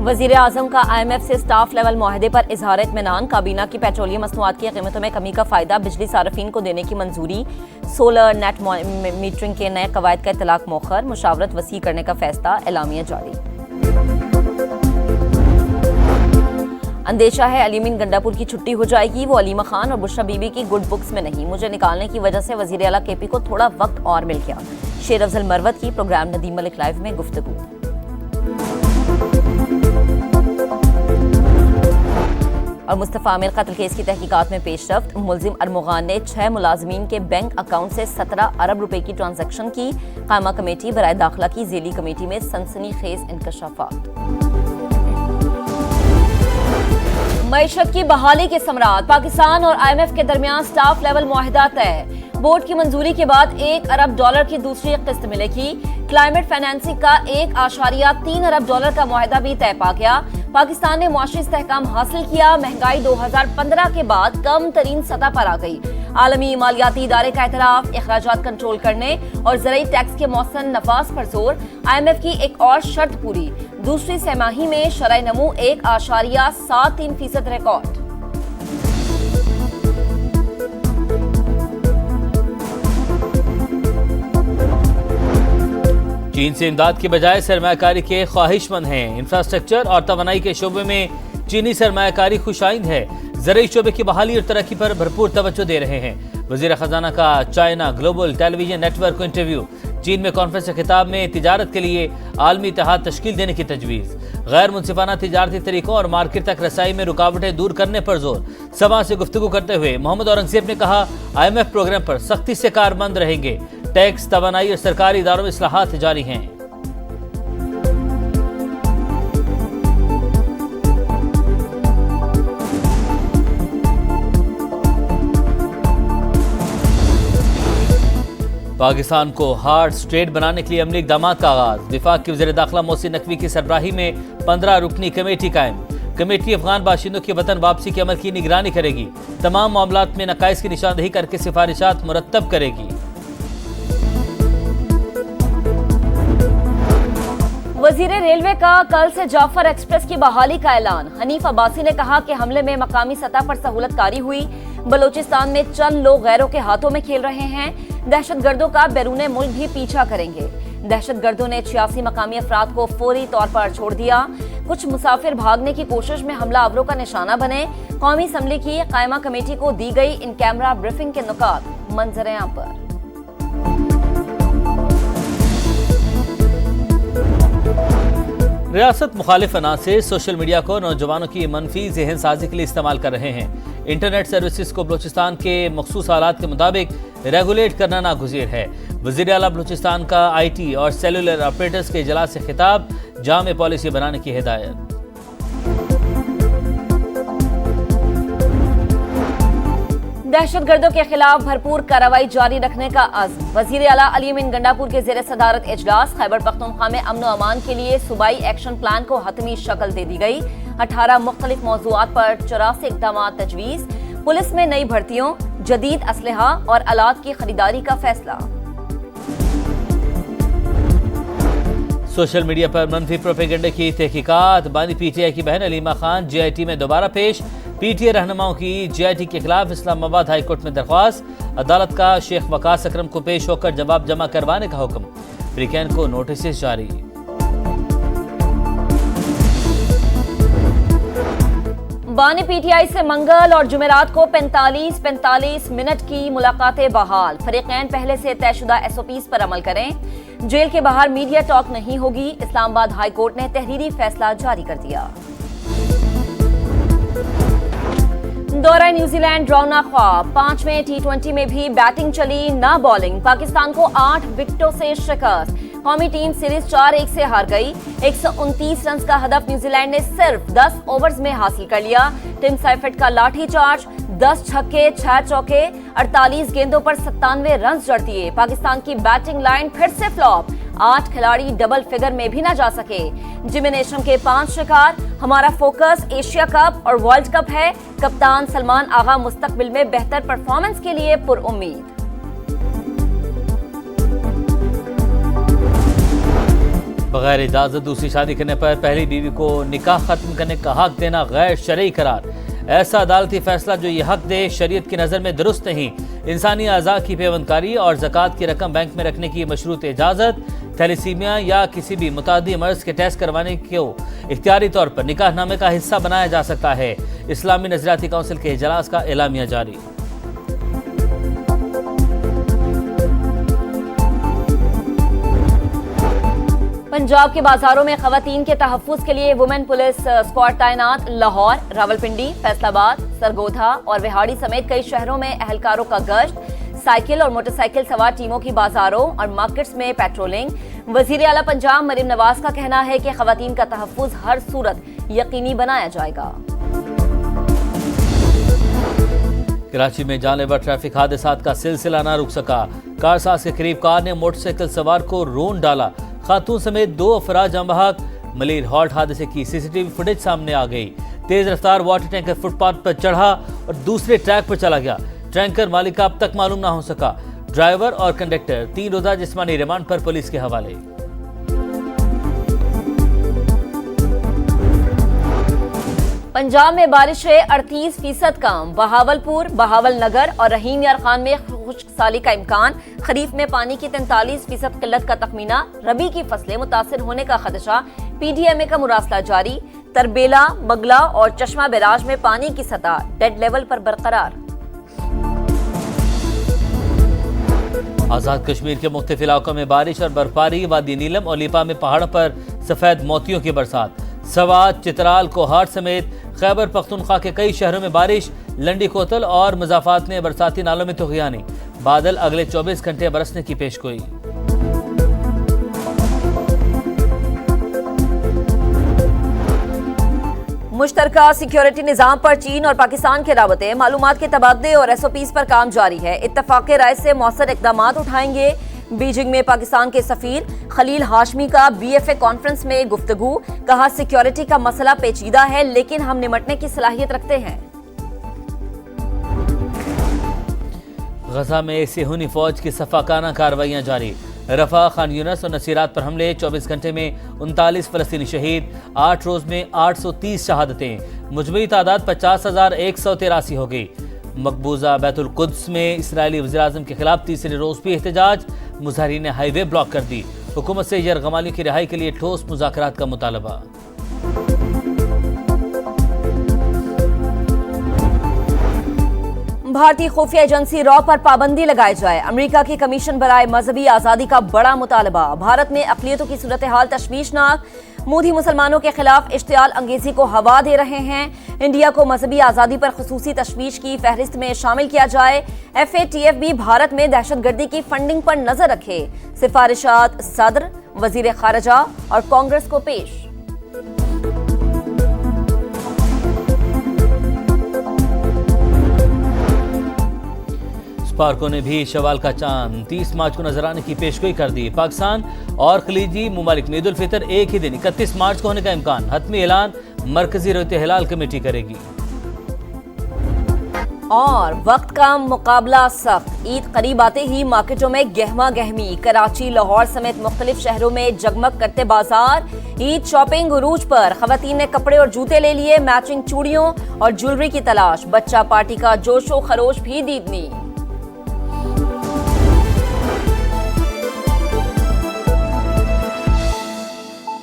वजीर आजम का IMF से स्टाफ लेवल मुआहदे पर इजहार इत्मीनान। काबीना की पेट्रोलियम मसनूआत की कीमतों में कमी का फायदा बिजली सार्फिन को देने की मंजूरी। सोलर नेट मीटरिंग के नए कवायद का इतलाक मौखर। मुशावरत वसी करने का फैसला। एलामिया जारी। अंदेशा है अलीमीन गंडापुर की छुट्टी हो जाएगी। वो अलीमा खान और बुशरा बीबी की गुड बुक्स में नहीं। मुझे निकालने की वजह से वजीर आला KP को थोड़ा वक्त और मिल गया। शेर अफजल मरवत की प्रोग्राम नदीम मलिक लाइव में गुफ्तगू। और मुस्तफा आमिर कत्ल केस की तहकीकात में पेशरफ्त। मुलजिम अरमुगान ने 6 मुलाजमीन के बैंक अकाउंट से 17 अरब रुपए की ट्रांजैक्शन की। कायमा कमेटी बराए दाखिला की झेली कमेटी में सनसनीखेज इंकशाफात। मईशत की बहाली के समरात। पाकिस्तान और IMF के दरमियान स्टाफ लेवल मुआहिदा तय। बोर्ड की मंजूरी के बाद $1 अरब की दूसरी किस्त मिलेगी। क्लाइमेट फाइनेंसिंग का $1.3 अरब का मुआहिदा भी तय पा गया। पाकिस्तान ने मुआशी इस्तेहकाम हासिल किया। महंगाई 2015 के बाद कम तरीन सतह पर आ गई। आलमी मालियाती इदारे का एतराफ। अखराजात कंट्रोल करने और ज़राई टैक्स के मौसम नफाज पर जोर। IMF की एक और शर्त पूरी। दूसरी सैमाही में शरह नमू 1.73% रिकॉर्ड। चीन से इमदाद की बजाय सरमायाकारी के ख्वाहिशमंद हैं। इंफ्रास्ट्रक्चर और तवानाई के शोबे में चीनी सरमायाकारी खुशाइंद है। ज़राई शोबे की बहाली और तरक्की पर भरपूर तवज्जो दे रहे हैं। वज़ीर खजाना का चाइना ग्लोबल टेलीविजन नेटवर्क को इंटरव्यू। चीन में कॉन्फ्रेंस के खिताब में तिजारत के लिए आलमी इत्तेहाद तश्कील देने की तजवीज़। गैर मुनसिफाना तिजारती तरीकों और मार्केट तक रसाई में रुकावटें दूर करने पर जोर। सभा से गुफ्तगू करते हुए मोहम्मद औरंगजेब ने कहा, IMF प्रोग्राम पर सख्ती से कारबंद रहेंगे। टैक्स, तवानाई और सरकारी इदारों में इस्लाहात जारी हैं। पाकिस्तान को हार्ड स्टेट बनाने के लिए अमली इक़दामात का आगाज। विफाक की वज़ीर दाखिला मोहसिन नकवी की सरबराही में 15 रुकनी कमेटी कायम। कमेटी अफगान बाशिंदों की वतन वापसी के अमल की निगरानी करेगी। तमाम मामलात में नकाइस की निशानदेही करके सिफारिशात मुरत्तब करेगी। वजीर रेलवे का कल से जाफर एक्सप्रेस की बहाली का ऐलान। हनीफ अब्बासी ने कहा कि हमले में मकामी सतह पर सहूलतकारी हुई। बलोचिस्तान में चंद लोग गैरों के हाथों में खेल रहे हैं। दहशतगर्दों का बैरूने मुल्क भी पीछा करेंगे। दहशतगर्दों ने 86 मकामी अफराद को फौरी तौर पर छोड़ दिया। कुछ मुसाफिर भागने की कोशिश में हमला आवरों का निशाना बने। कौमी असम्बली की कायमा कमेटी को दी गई इन कैमरा ब्रीफिंग के नुकात। मंजर-ए-आम पर रियासत मुखालिफ अनासिर सोशल मीडिया को नौजवानों की मनफी जहन साजी के लिए इस्तेमाल कर रहे हैं। इंटरनेट सर्विसेज को बलूचिस्तान के मखसूस हालात के मुताबिक रेगुलेट करना नागुज़ीर है। वज़ीर आला बलूचिस्तान का IT और सेलुलर ऑपरेटर्स के इजलास से खिताब। जामे पॉलिसी बनाने की हिदायत। दहशतगर्दों के खिलाफ भरपूर कार्रवाई जारी रखने का अज़्म। वज़ीर आला अलीमीन गंडापुर के ज़ेर सदारत इजलास। खैबर पख्तूनख्वा में अमन व अमान के लिए सूबाई एक्शन प्लान को हतमी शक्ल दे दी गई। 18 मुख्तलिफ मौज़ूआत पर 84 इक़दामात तजवीज़। पुलिस में नई भर्तियों, जदीद असलहा और आलात की खरीदारी का फैसला। सोशल मीडिया पर मनफी प्रोपेगेंडे की तहकीकात। बानी PTI की बहन अलीमा खान JIT में दोबारा पेश। PTI रहनुमाओं की JIT के खिलाफ इस्लामाबाद हाई कोर्ट में दरख्वास्त। अदालत का शेख वकास अकरम को पेश होकर जवाब जमा करवाने का हुक्म। ब्रिकेन को नोटिस जारी। बानी PTI से मंगल और जुमेरात को 45 मिनट की मुलाकातें बहाल। फरीकैन पहले से तयशुदा SOPs पर अमल करें। जेल के बाहर मीडिया टॉक नहीं होगी। इस्लामाबाद हाई कोर्ट ने तहरीरी फैसला जारी कर दिया। दौरा न्यूजीलैंड रौना ख्वाब। 5वें T20 में भी बैटिंग चली ना बॉलिंग। पाकिस्तान को 8 विकेटों से शिकस्त। कौमी टीम सीरीज 4-1 से हार गई। 129 रन का हदफ न्यूजीलैंड ने सिर्फ 10 ओवर्स में हासिल कर लिया। टिम साइफर्ट का लाठी चार्ज, 10 छक्के 6 चौके, 48 गेंदों पर 97 रन जड़ दिए। पाकिस्तान की बैटिंग लाइन फिर से फ्लॉप। 8 खिलाड़ी डबल फिगर में भी ना जा सके। जिमी नेशम के 5 शिकार। हमारा फोकस एशिया कप और वर्ल्ड कप है। कप्तान सलमान आगा मुस्तकबिल में बेहतर परफॉर्मेंस के लिए पुरउम्मीद। बगैर इजाजत दूसरी शादी करने पर पहली बीवी को निकाह खत्म करने का हक देना गैर शरई करार। ऐसा अदालती फैसला जो ये हक दे शरीयत की नज़र में दुरुस्त नहीं। इंसानी अज़ा की पेवंदकारी और ज़कात की रकम बैंक में रखने की मशरूत इजाज़त, थैलेसीमिया या किसी भी मुतादी मर्ज के टेस्ट करवाने को इख्तियारी तौर पर निकाहनामे का हिस्सा बनाया जा सकता है। इस्लामी नजरियाती काउंसिल के इजलास का एलामिया जारी। पंजाब के बाजारों में खवातीन के तहफ़्फ़ुज़ के लिए वुमेन पुलिस स्क्वाड तैनात। लाहौर, रावलपिंडी, फैसलाबाद, सरगोधा और विहाड़ी समेत कई शहरों में एहलकारों का गश्त। साइकिल और मोटरसाइकिल सवार टीमों की बाजारों और मार्केट्स में पेट्रोलिंग। वज़ीर आला पंजाब मरीम नवाज का कहना है कि खवातीन का तहफ़्फ़ुज़ हर सूरत यकीनी बनाया जाएगा। कराची में जानलेवा ट्रैफिक हादसात का सिलसिला न रुक सका। कारसाज के करीब कार ने मोटरसाइकिल सवार को रोन डाला। खातून समेत 2 अफराद जाम बहक। मलिर हॉल्ट हादसे की सीसीटीवी फुटेज सामने आ गई। तेज रफ्तार वाटर टैंकर फुटपाथ पर चढ़ा और दूसरे ट्रैक पर चला गया। टैंकर मालिक का अब तक मालूम ना हो सका। ड्राइवर और कंडक्टर 3 रोजा जिस्मानी रिमांड पर पुलिस के हवाले। पंजाब में बारिशें 38% कम। बहावलपुर, बहावल नगर और रहीम यार खान में खुश्क साली का इम्कान। खरीफ में पानी की 43% किल्लत का तखमीना। रबी की फसलें मुतासिर होने का खदशा। PDMA का मुरासला जारी। तरबेला, बगला और चश्मा बैराज में पानी की सतह डेड लेवल पर बरकरार। आजाद कश्मीर के मुख्तलिफ इलाकों में बारिश और बर्फबारी। वादी नीलम और लिपा में पहाड़ों पर सफेद मोतियों की बरसात। सवात, चित्राल, कोहाट समेत खैबर पख्तूनख्वा के कई शहरों में बारिश। लंडी कोतल और मुजाफात में बरसाती नालों में तुग़यानी। बादल अगले 24 घंटे बरसने की पेशगोई। मुश्तरका सिक्योरिटी निज़ाम पर चीन और पाकिस्तान के राबते, मालूमात के तबादले और SOPs पर काम जारी है। इत्तफाक़ राय से मौसर इक़दामात उठाएंगे। बीजिंग में पाकिस्तान के सफ़ीर खलील हाशमी का BFA कॉन्फ्रेंस में गुफ्तगू। कहा, सिक्योरिटी का मसला पेचीदा है लेकिन हम निमटने की सलाहियत रखते हैं। गजा में सेहूनी फौज की सफाकाना कार्रवाइयां जारी। रफा, खान यूनस और नसीरात पर हमले। 24 घंटे में 39 फ़लस्तीनी शहीद। 8 रोज में 830 शहादतें। मुजमई तादाद 50,183 हो गई। मकबूजा बैतुल कुद्स में इसराइली वज़ीर-ए-आज़म के खिलाफ तीसरे रोज भी एहतजाज। मुजाहिरीन ने हाईवे ब्लॉक कर दी। हुकूमत से यरगमालियों की रिहाई के लिए ठोस मुज़ाकरात का मुतालबा। भारतीय खुफिया एजेंसी रॉ पर पाबंदी लगाई जाए। अमेरिका की कमीशन बराए मजहबी आज़ादी का बड़ा मुतालबा। भारत में अक़लियतों की सूरत हाल तशवीशनाक। मोदी मुसलमानों के खिलाफ इश्तियाल अंगेजी को हवा दे रहे हैं। इंडिया को मजहबी आज़ादी पर खुसूसी तशवीश की फहरिस्त में शामिल किया जाए। FATF भी भारत में दहशतगर्दी की फंडिंग पर नजर रखे। सिफारिशात सदर, वजीर खारजा और कांग्रेस को पेश। स्पार्को ने भी शवाल का चांद 30 मार्च को नजर आने की पेशगोई कर दी। पाकिस्तान और खलीजी मुमालिक में ईद उल फितर एक ही दिन 31 मार्च को होने का इम्कान। हतमी ऐलान मरकजी रोते हिलाल कमेटी करेगी। और वक्त का मुकाबला सख्त। ईद करीब आते ही मार्केटों में गहमा गहमी। कराची, लाहौर समेत मुख्तलिफ शहरों में जगमग करते बाजार। ईद शॉपिंग उरूज पर। खवातीन ने कपड़े और जूते ले लिए। मैचिंग चूड़ियों और ज्वेलरी की तलाश। बच्चा पार्टी का जोशो खरोश भी दीदनी।